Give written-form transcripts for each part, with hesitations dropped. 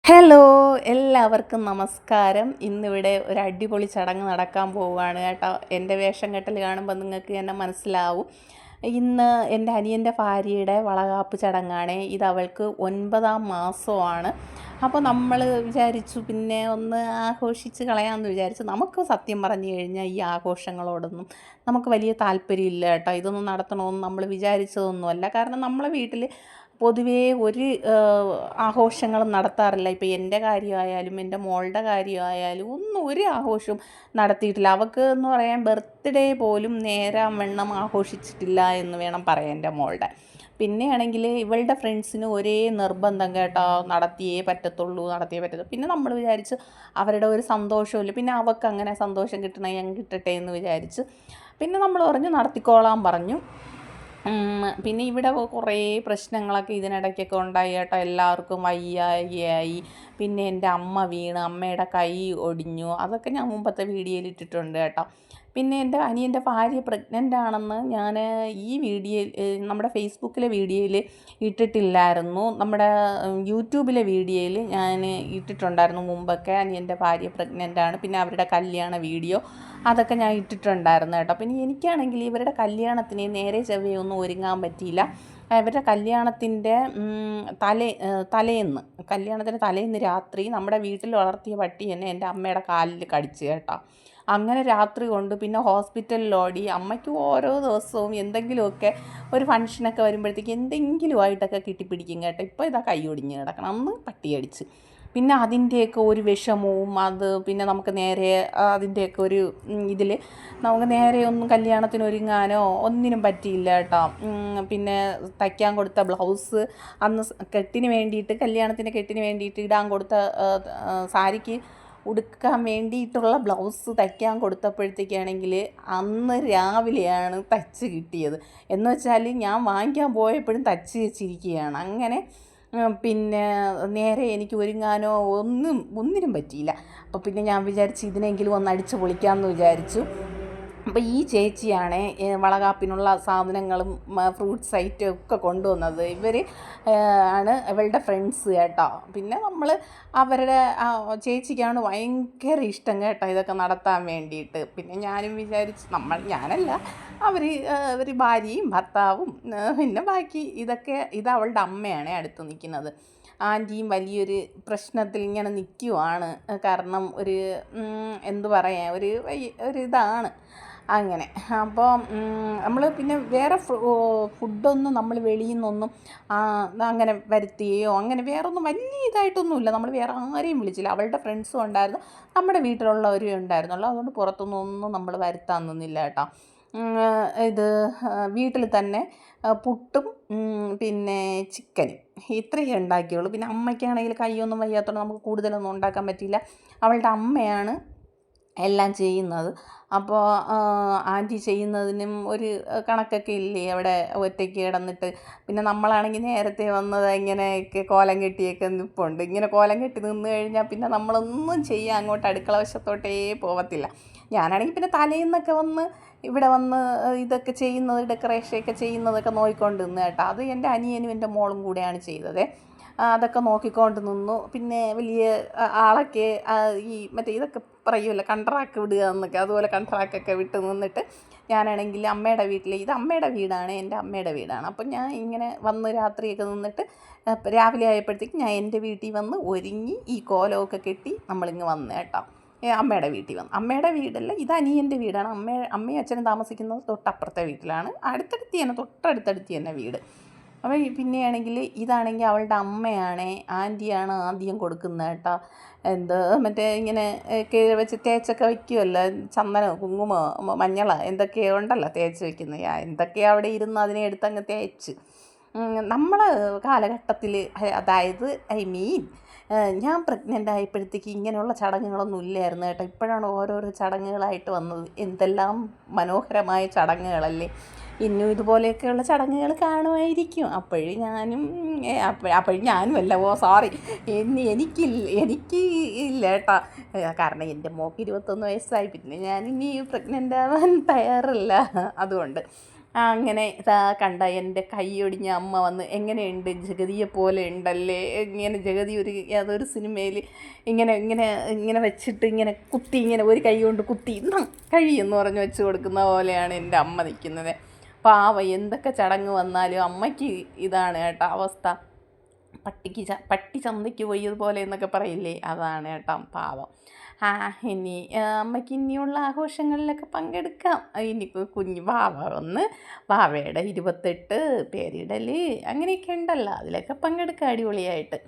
Hello, എല്ലാവർക്കും നമസ്കാരം. ഇന്നിവിടെ ഒരു അടിപൊളി ചടങ്ങ് നടക്കാൻ പോവുകയാണ് കേട്ടോ. എൻ്റെ വേഷം കെട്ടൽ കാണുമ്പോൾ നിങ്ങൾക്ക് എന്നെ മനസ്സിലാവും. ഇന്ന് എൻ്റെ അനിയൻ്റെ ഭാര്യയുടെ വളകാപ്പ് ചടങ്ങാണ്. ഇത് അവൾക്ക് 9ാം മാസമാണ്. അപ്പോൾ നമ്മൾ വിചാരിച്ചു പിന്നെ ഒന്ന് ആഘോഷിച്ച് കളയാമെന്ന് വിചാരിച്ചു. നമുക്ക് സത്യം പറഞ്ഞു കഴിഞ്ഞാൽ ഈ ആഘോഷങ്ങളോടൊന്നും നമുക്ക് വലിയ താല്പര്യമില്ല കേട്ടോ. ഇതൊന്നും നടത്തണമെന്ന് നമ്മൾ വിചാരിച്ചതൊന്നുമല്ല. കാരണം നമ്മളെ വീട്ടിൽ പൊതുവേ ഒരു ആഘോഷങ്ങളും നടത്താറില്ല. ഇപ്പോൾ എൻ്റെ കാര്യമായാലും എൻ്റെ മോളുടെ കാര്യമായാലും ഒന്നും ഒരു ആഘോഷവും നടത്തിയിട്ടില്ല. അവൾക്ക് എന്ന് പറയാൻ ബർത്ത്ഡേ പോലും നേരാവണ്ണം ആഘോഷിച്ചിട്ടില്ല എന്ന് വേണം പറയാൻ എൻ്റെ മോളുടെ. പിന്നെയാണെങ്കിൽ ഇവളുടെ ഫ്രണ്ട്സിന് ഒരേ നിർബന്ധം കേട്ടോ, നടത്തിയേ പറ്റത്തുള്ളൂ. പിന്നെ നമ്മൾ വിചാരിച്ച് അവരുടെ ഒരു സന്തോഷമില്ല, പിന്നെ അവൾക്ക് അങ്ങനെ സന്തോഷം കിട്ടണേ ഞാൻ കിട്ടട്ടെ എന്ന് വിചാരിച്ച് പിന്നെ നമ്മൾ പറഞ്ഞു നടത്തിക്കോളാൻ പറഞ്ഞു. പിന്നെ ഇവിടെ കുറേ പ്രശ്നങ്ങളൊക്കെ ഇതിനിടയ്ക്കൊക്കെ ഉണ്ടായി കേട്ടോ. എല്ലാവർക്കും വയ്യായ്കയായി. പിന്നെ എൻ്റെ അമ്മ വീണ് അമ്മയുടെ കൈ ഒടിഞ്ഞു. അതൊക്കെ ഞാൻ മുമ്പത്തെ വീഡിയോയിൽ ഇട്ടിട്ടുണ്ട് കേട്ടോ. പിന്നെ എൻ്റെ അനിയൻ്റെ ഭാര്യ പ്രഗ്നൻ്റ് ആണെന്ന് ഞാൻ ഈ വീഡിയോയിൽ നമ്മുടെ ഫേസ്ബുക്കിലെ വീഡിയോയിൽ ഇട്ടിട്ടില്ലായിരുന്നു. നമ്മുടെ യൂട്യൂബിലെ വീഡിയോയിൽ ഞാൻ ഇട്ടിട്ടുണ്ടായിരുന്നു മുമ്പൊക്കെ. അനിയൻ്റെ ഭാര്യ പ്രഗ്നൻ്റ് ആണ്. പിന്നെ അവരുടെ കല്യാണ വീഡിയോ അതൊക്കെ ഞാൻ ഇട്ടിട്ടുണ്ടായിരുന്നു കേട്ടോ. പിന്നെ എനിക്കാണെങ്കിൽ ഇവരുടെ കല്യാണത്തിന് നേരെ ചൊവ്വയൊന്നും ഒരുങ്ങാൻ പറ്റിയില്ല. ഇവരുടെ കല്യാണത്തിൻ്റെ തലേന്ന് രാത്രി നമ്മുടെ വീട്ടിൽ വളർത്തിയ പട്ടി തന്നെ എൻ്റെ അമ്മയുടെ കാലിൽ കടിച്ചു കേട്ടോ. അങ്ങനെ രാത്രി കൊണ്ട് പിന്നെ ഹോസ്പിറ്റലിലോടി. അമ്മയ്ക്ക് ഓരോ ദിവസവും എന്തെങ്കിലുമൊക്കെ ഒരു ഫംഗ്ഷനൊക്കെ വരുമ്പോഴത്തേക്ക് എന്തെങ്കിലുമായിട്ടൊക്കെ കിട്ടിപ്പിടിക്കും കേട്ടോ. ഇപ്പോൾ ഇതാ കൈ ഒടിഞ്ഞ് കിടക്കണം, അന്ന് പട്ടിയടിച്ച്. പിന്നെ അതിൻ്റെയൊക്കെ ഒരു വിഷമവും പിന്നെ നമുക്ക് നേരെ അതിൻ്റെയൊക്കെ ഒരു ഇതിൽ നമുക്ക് നേരെ ഒന്നും കല്യാണത്തിന് ഒരുങ്ങാനോ ഒന്നിനും പറ്റിയില്ല കേട്ടോ. പിന്നെ തയ്ക്കാൻ കൊടുത്ത ബ്ലൗസ് അന്ന് കല്യാണത്തിൻ്റെ കെട്ടിന് വേണ്ടിയിട്ട് ഇടാൻ കൊടുത്ത സാരിക്ക് ഉടുക്കാൻ വേണ്ടിയിട്ടുള്ള ബ്ലൗസ് തയ്ക്കാൻ കൊടുത്തപ്പോഴത്തേക്കാണെങ്കിൽ അന്ന് രാവിലെയാണ് തയ്ച്ച് കിട്ടിയത്. എന്ന് വെച്ചാൽ ഞാൻ വാങ്ങിക്കാൻ പോയപ്പോഴും തയ്ച്ച് വെച്ചിരിക്കുകയാണ്. അങ്ങനെ പിന്നെ നേരെ എനിക്ക് ഒരുങ്ങാനോ ഒന്നിനും പറ്റിയില്ല. അപ്പോൾ പിന്നെ ഞാൻ വിചാരിച്ചു ഇതിനെങ്കിലും ഒന്ന് അടിച്ച് പൊളിക്കാമെന്ന് വിചാരിച്ചു. അപ്പോൾ ഈ ചേച്ചിയാണ് വളകാപ്പിനുള്ള സാധനങ്ങളും ഫ്രൂട്ട്സ് ഐറ്റം ഒക്കെ കൊണ്ടുവന്നത്. ഇവർ ആണ് ഇവളുടെ ഫ്രണ്ട്സ് കേട്ടോ. പിന്നെ നമ്മൾ അവരുടെ ചേച്ചിക്കാണ് ഭയങ്കര ഇഷ്ടം കേട്ടോ ഇതൊക്കെ നടത്താൻ വേണ്ടിയിട്ട്. പിന്നെ ഞാനും വിചാരിച്ച് ഞാനല്ല, അവർ ഭാര്യയും ഭർത്താവും പിന്നെ ബാക്കി ഇത് അവളുടെ അമ്മയാണ് അടുത്ത് നിൽക്കുന്നത്. ആൻറ്റിയും വലിയൊരു പ്രശ്നത്തിൽ ഇങ്ങനെ നിൽക്കുവാണ്. കാരണം എന്തു പറയാൻ ഇതാണ് അങ്ങനെ. അപ്പോൾ നമ്മൾ പിന്നെ വേറെ ഫുഡൊന്നും നമ്മൾ വെളിയിൽ നിന്നൊന്നും അങ്ങനെ വരുത്തുകയോ അങ്ങനെ വേറൊന്നും വലിയ ഇതായിട്ടൊന്നുമില്ല. നമ്മൾ വേറെ ആരെയും വിളിച്ചില്ല. അവളുടെ ഫ്രണ്ട്സും ഉണ്ടായിരുന്നു, നമ്മുടെ വീട്ടിലുള്ളവരും ഉണ്ടായിരുന്നുള്ളൂ. അതുകൊണ്ട് പുറത്തുനിന്നൊന്നും നമ്മൾ വരുത്താൻ നിന്നില്ല കേട്ടോ. വീട്ടിൽ തന്നെ പുട്ടും പിന്നെ ചിക്കനും ഇത്രയേ ഉണ്ടാക്കിയുള്ളൂ. പിന്നെ അമ്മയ്ക്കാണെങ്കിൽ കൈയൊന്നും വയ്യാത്തതുകൊണ്ട് നമുക്ക് കൂടുതലൊന്നും ഉണ്ടാക്കാൻ പറ്റിയില്ല. അവളുടെ അമ്മയാണ് എല്ലാം ചെയ്യുന്നത്. അപ്പോൾ ആൻറ്റി ചെയ്യുന്നതിനും ഒരു കണക്കൊക്കെ ഇല്ലേ, അവിടെ ഒറ്റയ്ക്ക് കിടന്നിട്ട്. പിന്നെ നമ്മളാണെങ്കിൽ നേരത്തെ വന്നത് ഇങ്ങനെയൊക്കെ കോലം കെട്ടിയൊക്കെ നിൽപ്പുണ്ട്. ഇങ്ങനെ കോലം കെട്ടി നിന്ന് കഴിഞ്ഞാൽ പിന്നെ നമ്മളൊന്നും ചെയ്യാൻ അങ്ങോട്ട് അടുക്കള വശത്തോട്ടേ പോകത്തില്ല. ഞാനാണെങ്കിൽ പിന്നെ തലേന്നൊക്കെ ഇവിടെ വന്ന് ഇതൊക്കെ ചെയ്യുന്നത്, ഡെക്കറേഷനൊക്കെ ചെയ്യുന്നതൊക്കെ നോക്കിക്കൊണ്ട് നിന്ന് കേട്ടോ. അത് എൻ്റെ അനിയനും എൻ്റെ മോളും കൂടെയാണ് ചെയ്തത്. അതൊക്കെ നോക്കിക്കൊണ്ട് നിന്നു. പിന്നെ വലിയ ആളൊക്കെ മറ്റേ ഇതൊക്കെ പറയുമല്ലോ കണ്ട്രാക്ക് വിടുക എന്നൊക്കെ, അതുപോലെ കണ്ട്രാക്കൊക്കെ വിട്ട് നിന്നിട്ട് ഞാനാണെങ്കിൽ അമ്മയുടെ വീട്ടിൽ, ഇത് അമ്മയുടെ വീടാണ്, എൻ്റെ അമ്മയുടെ വീടാണ്. അപ്പം ഞാൻ ഇങ്ങനെ വന്ന് രാത്രിയൊക്കെ നിന്നിട്ട് രാവിലെ ആയപ്പോഴത്തേക്ക് ഞാൻ എൻ്റെ വീട്ടിൽ വന്ന് ഒരുങ്ങി ഈ കോലമൊക്കെ കെട്ടി നമ്മളിങ്ങ് വന്നു കേട്ടോ. അമ്മയുടെ വീട്ടിൽ വന്നു. അമ്മയുടെ വീടല്ല, ഇത് അനിയൻ്റെ വീടാണ്. അമ്മയും അച്ഛനും താമസിക്കുന്നത് തൊട്ടപ്പുറത്തെ വീട്ടിലാണ്. തൊട്ടടുത്തടുത്ത് തന്നെ വീട്. അപ്പോൾ പിന്നെയാണെങ്കിൽ ഇതാണെങ്കിൽ അവളുടെ അമ്മയാണ്, ആൻറ്റിയാണ് ആദ്യം കൊടുക്കുന്നത് കേട്ടോ. മറ്റേ ഇങ്ങനെ വെച്ച് തേച്ചൊക്കെ വയ്ക്കുമല്ലോ, ചന്ദനം, കുങ്കുമം, മഞ്ഞൾ എന്തൊക്കെയോ ഉണ്ടല്ലോ തേച്ച് വയ്ക്കുന്നത്. എന്തൊക്കെയോ അവിടെ ഇരുന്ന് അതിനെ എടുത്തങ്ങ് തേച്ച് നമ്മളെ കാലഘട്ടത്തിൽ, അതായത് ഞാൻ പ്രഗ്നൻ്റ് ആയപ്പോഴത്തേക്ക് ഇങ്ങനെയുള്ള ചടങ്ങുകളൊന്നും ഇല്ലായിരുന്നു കേട്ടോ. ഇപ്പോഴാണ് ഓരോരോ ചടങ്ങുകളായിട്ട് വന്നത്. എന്തെല്ലാം മനോഹരമായ ചടങ്ങുകളല്ലേ. ഇന്നും ഇതുപോലെയൊക്കെയുള്ള ചടങ്ങുകൾ കാണുമായിരിക്കും. അപ്പോഴും ഞാനും അല്ല, സോറി, എനിക്ക് ഇല്ല കേട്ടോ. കാരണം എൻ്റെ മോൾക്ക് 21 വയസ്സായി. പിന്നെ ഞാനിനി പ്രഗ്നൻ്റ് ആവാൻ തയ്യാറല്ല. അതുകൊണ്ട് അങ്ങനെ ഇതാ കണ്ട എൻ്റെ കൈയൊടിഞ്ഞ അമ്മ വന്ന് എങ്ങനെയുണ്ട്, ജഗതിയെ പോലെ ഉണ്ടല്ലേ, ഇങ്ങനെ ജഗതി അതൊരു സിനിമയിൽ ഇങ്ങനെ ഇങ്ങനെ ഇങ്ങനെ വെച്ചിട്ട് ഇങ്ങനെ കുത്തി, ഇങ്ങനെ ഒരു കൈ കൊണ്ട് കുത്തി കഴിയെന്ന് പറഞ്ഞ് വെച്ച് കൊടുക്കുന്ന പോലെയാണ് എൻ്റെ അമ്മ നിൽക്കുന്നത്. പാവം, എന്തൊക്കെ ചടങ്ങ് വന്നാലും അമ്മയ്ക്ക് ഇതാണ് കേട്ടോ അവസ്ഥ. പട്ടി ചന്തയ്ക്ക് പോയതുപോലെ എന്നൊക്കെ പറയില്ലേ, അതാണ് കേട്ടോ പാവം. ഇനി അമ്മയ്ക്ക് ഇനിയുള്ള ആഘോഷങ്ങളിലൊക്കെ പങ്കെടുക്കാം. ഇനി കുഞ്ഞ് വാവയുടെ 28 പേരിടൽ അങ്ങനെയൊക്കെ ഉണ്ടല്ലോ, അതിലൊക്കെ പങ്കെടുക്കാം അടിപൊളിയായിട്ട്.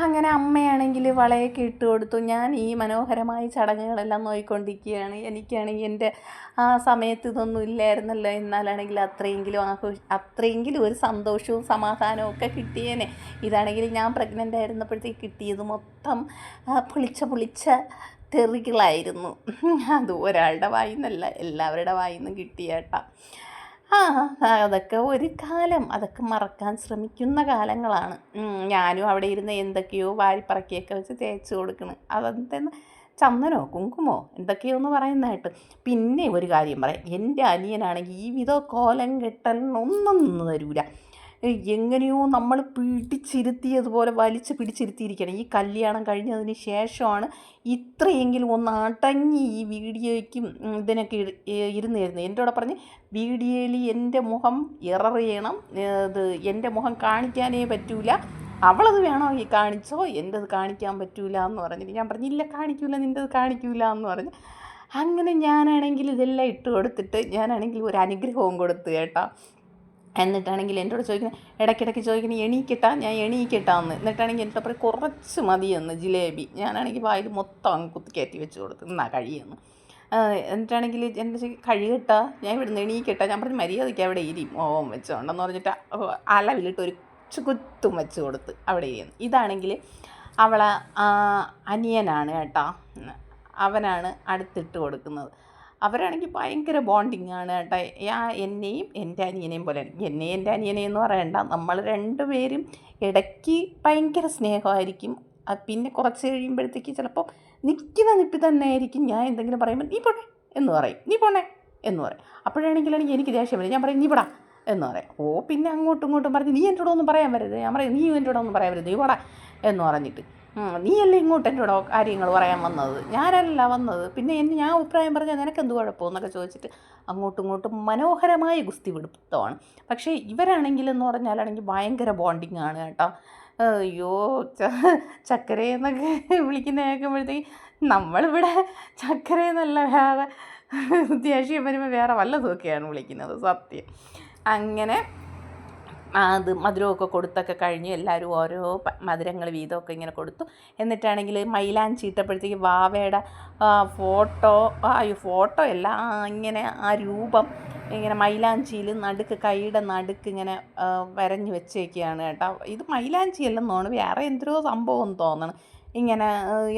അങ്ങനെ അമ്മയാണെങ്കിൽ വളയൊക്കെ ഇട്ട് കൊടുത്തു. ഞാൻ ഈ മനോഹരമായ ചടങ്ങുകളെല്ലാം നോക്കിക്കൊണ്ടിരിക്കുകയാണ്. എനിക്കാണെങ്കിൽ എൻ്റെ ആ സമയത്ത് ഇതൊന്നും ഇല്ലായിരുന്നല്ലോ, എന്നാലാണെങ്കിൽ അത്രയെങ്കിലും ഒരു സന്തോഷവും സമാധാനവും ഒക്കെ കിട്ടിയേനെ. ഇതാണെങ്കിൽ ഞാൻ പ്രഗ്നൻ്റ് ആയിരുന്നപ്പോഴത്തേക്ക് കിട്ടിയത് മൊത്തം പുളിച്ച തെറികളായിരുന്നു. അത് ഒരാളുടെ വായിന്നല്ല, എല്ലാവരുടെ വായിന്നും കിട്ടിയേട്ടാ. അതൊക്കെ ഒരു കാലം, അതൊക്കെ മറക്കാൻ ശ്രമിക്കുന്ന കാലങ്ങളാണ്. ഞാനും അവിടെ ഇരുന്ന് എന്തൊക്കെയോ വാരിപ്പറക്കിയൊക്കെ വെച്ച് തേച്ച് കൊടുക്കണം. അതെന്തെന്ന് ചന്ദനോ കുങ്കുമോ എന്തൊക്കെയോ എന്ന് പറയുന്നതായിട്ട്. പിന്നെ ഒരു കാര്യം പറയാം, എൻ്റെ അനിയനാണെങ്കിൽ ഈ വിധ കോലം കെട്ടലിനൊന്നും നിന്ന് തരൂല. എങ്ങനെയോ നമ്മൾ പിടിച്ചിരുത്തിയതുപോലെ വലിച്ച് പിടിച്ചിരുത്തിയിരിക്കണം. ഈ കല്യാണം കഴിഞ്ഞതിന് ശേഷമാണ് ഇത്രയെങ്കിലും ഒന്ന് അടങ്ങി ഈ വീഡിയോയ്ക്കും ഇതിനൊക്കെ ഇരുന്ന് തരുന്നത്. എൻ്റെ കൂടെ പറഞ്ഞ് വീഡിയോയിൽ എൻ്റെ മുഖം എറർ ചെയ്യണം, ഇത് എൻ്റെ മുഖം കാണിക്കാനേ പറ്റൂല, അവളത് വേണോ ഈ കാണിച്ചോ, എൻ്റെത് കാണിക്കാൻ പറ്റൂല എന്ന് പറഞ്ഞിട്ട് ഞാൻ പറഞ്ഞില്ല, കാണിക്കൂല, നിൻ്റെത് കാണിക്കൂല എന്ന് പറഞ്ഞ്. അങ്ങനെ ഞാനാണെങ്കിൽ ഇതെല്ലാം ഇട്ട് കൊടുത്തിട്ട് ഞാനാണെങ്കിൽ ഒരു അനുഗ്രഹവും കൊടുത്തു കേട്ടോ. എന്നിട്ടാണെങ്കിൽ എന്നോട് ചോദിക്കുന്നത്, ഇടയ്ക്കിടയ്ക്ക് ചോദിക്കുന്നത് എണീക്കട്ടാ, ഞാൻ എണീക്കട്ടാന്ന്. എന്നിട്ടാണെങ്കിൽ എൻ്റെ പറയും കുറച്ച് മതിയെന്ന് ജിലേബി. ഞാനാണെങ്കിൽ വായിൽ മൊത്തം അങ്ങ് കുത്തിക്കയറ്റി വെച്ച് കൊടുത്തു, എന്നാ കഴിയുമെന്ന്. എന്നിട്ടാണെങ്കിൽ എൻ്റെ കഴുകട്ടാ, ഞാൻ ഇവിടുന്ന് എണീക്കട്ടാ. ഞാൻ പറഞ്ഞ് മര്യാദയ്ക്ക് അവിടെ ഇരി ഓം വെച്ചോണ്ടെന്ന് പറഞ്ഞിട്ട് അലവിലിട്ട് ഒരു കുത്തും വെച്ച് കൊടുത്ത് അവിടെ ഇരിക്കുന്നു. ഇതാണെങ്കിൽ അവളെ അനിയനാണ് കേട്ടോ, അവനാണ് അടുത്തിട്ട് കൊടുക്കുന്നത്. അവരാണെങ്കിൽ ഭയങ്കര ബോണ്ടിങ് ആണ് കേട്ടോ. എന്നെയും എൻ്റെ അനിയനെയും പോലെ, എൻ്റെ അനിയനെയെന്ന് പറയണ്ട, നമ്മൾ രണ്ടുപേരും ഇടയ്ക്ക് ഭയങ്കര സ്നേഹമായിരിക്കും. പിന്നെ കുറച്ച് കഴിയുമ്പോഴത്തേക്ക് ചിലപ്പോൾ നിൽക്കുന്ന നിപ്പി തന്നെ ആയിരിക്കും. ഞാൻ എന്തെങ്കിലും പറയുമ്പോൾ നീ പോണേ എന്ന് പറയും, നീ പോണേ എന്ന് പറയും. അപ്പോഴാണെങ്കിലാണെങ്കിൽ എനിക്ക് ദേഷ്യം വരും. ഞാൻ പറയും നീ പോടാ എന്ന് പറയാം. പിന്നെ അങ്ങോട്ടും ഇങ്ങോട്ടും പറഞ്ഞ് നീ എൻ്റെ കൂടെ ഒന്നും പറയാൻ വരരുത്. ഞാൻ പറയും നീ എൻ്റെ കൂടെ ഒന്നും പറയാൻ വരരുത്, നീ പോടാ എന്ന് പറഞ്ഞിട്ട്. നീയല്ലേ ഇങ്ങോട്ട് എൻ്റെ കൂടെ കാര്യങ്ങൾ പറയാൻ വന്നത്, ഞാനല്ല വന്നത്. പിന്നെ ഞാൻ അഭിപ്രായം പറഞ്ഞാൽ നിനക്കെന്ത് കുഴപ്പമെന്നൊക്കെ ചോദിച്ചിട്ട് അങ്ങോട്ടും ഇങ്ങോട്ടും മനോഹരമായ ഗുസ്തി പിടുത്തമാണ്. പക്ഷേ ഇവരാണെങ്കിലെന്ന് പറഞ്ഞാലാണെങ്കിൽ ഭയങ്കര ബോണ്ടിങ് ആണ് കേട്ടോ. അയ്യോ, ചക്കരയെന്നൊക്കെ വിളിക്കുന്ന കേൾക്കുമ്പോഴത്തേക്ക് നമ്മളിവിടെ ചക്കരയെന്നല്ല, വേറെ ദേഷ്യം വരുമ്പോൾ വേറെ വല്ലതൊക്കെയാണ് വിളിക്കുന്നത്, സത്യം. അങ്ങനെ അത് മധുരമൊക്കെ കൊടുത്തൊക്കെ കഴിഞ്ഞ് എല്ലാവരും ഓരോ മധുരങ്ങൾ വീതമൊക്കെ ഇങ്ങനെ കൊടുത്തു. എന്നിട്ടാണെങ്കിൽ മൈലാഞ്ചി ഇട്ടപ്പോഴത്തേക്ക് വാവയുടെ ഫോട്ടോ അല്ല, ഇങ്ങനെ ആ രൂപം ഇങ്ങനെ മൈലാഞ്ചിയിൽ കൈയുടെ നടുക്ക് ഇങ്ങനെ വരഞ്ഞ് വെച്ചേക്കുകയാണ് കേട്ടോ. ഇത് മൈലാഞ്ചി അല്ലെന്ന് തോന്നുന്നു, വേറെ എന്തോ സംഭവം തോന്നണം. ഇങ്ങനെ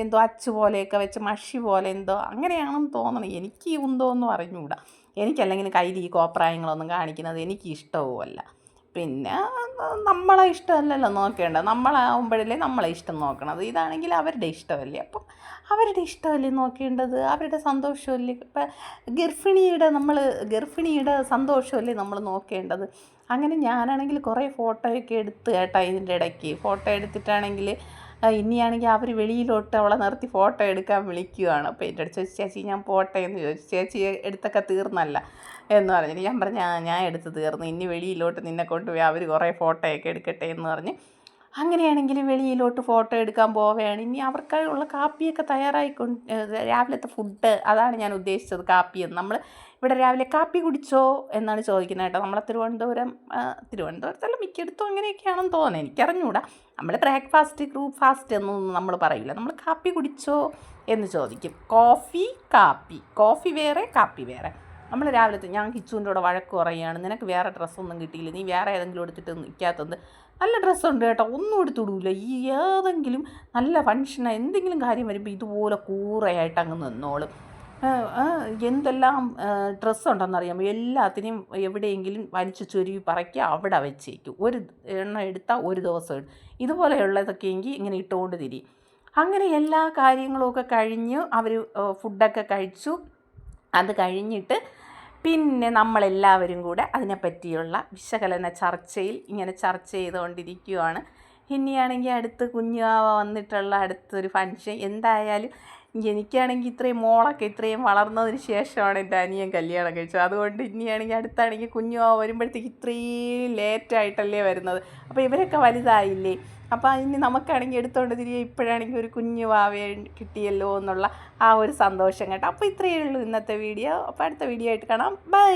എന്തോ അച്ച് പോലെയൊക്കെ വെച്ച് മഷി പോലെ എന്തോ അങ്ങനെയാണെന്ന് തോന്നണം. എനിക്ക് എന്തോന്നും അറിഞ്ഞുകൂടാ. എനിക്കല്ലെങ്കിൽ കയ്യിൽ ഈ കോപ്രായങ്ങളൊന്നും കാണിക്കുന്നത് എനിക്ക് ഇഷ്ടവുമല്ല. പിന്നെ നമ്മളെ ഇഷ്ടമല്ലല്ലോ നോക്കേണ്ടത്, നമ്മളാവുമ്പോഴല്ലേ നമ്മളെ ഇഷ്ടം നോക്കണത്. ഇതാണെങ്കിൽ അവരുടെ ഇഷ്ടമല്ലേ, അപ്പം അവരുടെ ഇഷ്ടമല്ലേ നോക്കേണ്ടത്, അവരുടെ സന്തോഷമല്ലേ. ഇപ്പം ഗർഭിണിയുടെ സന്തോഷമല്ലേ നമ്മൾ നോക്കേണ്ടത്. അങ്ങനെ ഞാനാണെങ്കിൽ കുറേ ഫോട്ടോയൊക്കെ എടുത്ത് കേട്ടോ. ഇതിൻ്റെ ഇടയ്ക്ക് ഫോട്ടോ എടുത്തിട്ടാണെങ്കിൽ ഇനിയാണെങ്കിൽ അവർ വെളിയിലോട്ട് അവളെ നിർത്തി ഫോട്ടോ എടുക്കാൻ വിളിക്കുകയാണ്. അപ്പോൾ എൻ്റെ അടുത്ത് ചോദിച്ചു, ചേച്ചി ഞാൻ പോട്ടെ എന്ന് ചോദിച്ചു. ചേച്ചി എടുത്തൊക്കെ തീർന്നല്ല എന്ന് പറഞ്ഞിട്ട് ഞാൻ പറഞ്ഞു ഞാൻ എടുത്ത് തീർന്നു, ഇനി വെളിയിലോട്ട് നിന്നെ കൊണ്ടുപോയി അവർ കുറേ ഫോട്ടോയൊക്കെ എടുക്കട്ടെ എന്ന് പറഞ്ഞ്. അങ്ങനെയാണെങ്കിൽ വെളിയിലോട്ട് ഫോട്ടോ എടുക്കാൻ പോവുകയാണ്. ഇനി അവർക്കുള്ള കാപ്പിയൊക്കെ രാവിലത്തെ ഫുഡ്, അതാണ് ഞാൻ ഉദ്ദേശിച്ചത്, കാപ്പിയെന്ന്. നമ്മൾ ഇവിടെ രാവിലെ കാപ്പി കുടിച്ചോ എന്നാണ് ചോദിക്കുന്നത് കേട്ടോ. നമ്മളെ തിരുവനന്തപുരത്തല്ല മിക്കയിടത്തും അങ്ങനെയൊക്കെയാണെന്ന് തോന്നുന്നത്, എനിക്കറിഞ്ഞൂടാ. നമ്മൾ ബ്രേക്ക്ഫാസ്റ്റ് ഗ്രൂപ്പ് ഫാസ്റ്റ് എന്നൊന്നും നമ്മൾ പറയില്ല, നമ്മൾ കാപ്പി കുടിച്ചോ എന്ന് ചോദിക്കും. കോഫി വേറെ കാപ്പി വേറെ. നമ്മൾ രാവിലത്തെ ഞാൻ കിച്ചുവിൻ്റെ കൂടെ വഴക്ക് പറയുകയാണ്, നിനക്ക് വേറെ ഡ്രസ്സൊന്നും കിട്ടിയില്ല, നീ വേറെ ഏതെങ്കിലും എടുത്തിട്ട് നിൽക്കാത്തത്. നല്ല ഡ്രസ്സുണ്ട് കേട്ടോ, ഒന്നും എടുത്തിടൂല. ഈ ഏതെങ്കിലും നല്ല ഫങ്ഷനോ എന്തെങ്കിലും കാര്യം വരുമ്പോൾ ഇതുപോലെ കൂറയായിട്ട് അങ്ങ് നിന്നോളും. എന്തെല്ലാം ഡ്രസ്സുണ്ടെന്നറിയാമോ, എല്ലാത്തിനെയും എവിടെയെങ്കിലും വലിച്ചു ചൊരുവി പറക്കി അവിടെ വെച്ചേക്കും. ഒരു എണ്ണം എടുത്താൽ ഒരു ദിവസം ഇതുപോലെയുള്ളതൊക്കെ എങ്കിൽ ഇങ്ങനെ ഇട്ടുകൊണ്ട് തിരിയും. അങ്ങനെ എല്ലാ കാര്യങ്ങളുമൊക്കെ കഴിഞ്ഞ് അവർ ഫുഡൊക്കെ കഴിച്ചു. അത് കഴിഞ്ഞിട്ട് പിന്നെ നമ്മളെല്ലാവരും കൂടെ അതിനെപ്പറ്റിയുള്ള വിശകലന ചർച്ചയിൽ ഇങ്ങനെ ചർച്ച ചെയ്തുകൊണ്ടിരിക്കുകയാണ്. ഇനിയാണെങ്കിൽ അടുത്ത് കുഞ്ഞുവാവ വന്നിട്ടുള്ള അടുത്തൊരു ഫങ്ഷൻ. എന്തായാലും എനിക്കാണെങ്കിൽ ഇത്രയും മോളൊക്കെ ഇത്രയും വളർന്നതിന് ശേഷമാണ് എൻ്റെ അനിയൻ കല്യാണം കഴിച്ചത്. അതുകൊണ്ട് ഇനിയാണെങ്കിൽ അടുത്താണെങ്കിൽ കുഞ്ഞുവാവ വരുമ്പോഴത്തേക്ക് ഇത്രയും ലേറ്റായിട്ടല്ലേ വരുന്നത്. അപ്പോൾ ഇവരൊക്കെ വലുതായില്ലേ, അപ്പോൾ ഇനി നമുക്കാണെങ്കിൽ എടുത്തുകൊണ്ട് തിരികെ ഇപ്പോഴാണെങ്കിൽ ഒരു കുഞ്ഞു വാവയെ കിട്ടിയല്ലോ എന്നുള്ള ആ ഒരു സന്തോഷം കേട്ടോ. അപ്പോൾ ഇത്രയേ ഉള്ളൂ ഇന്നത്തെ വീഡിയോ. അപ്പോൾ അടുത്ത വീഡിയോ ആയിട്ട് കാണാം. ബൈ.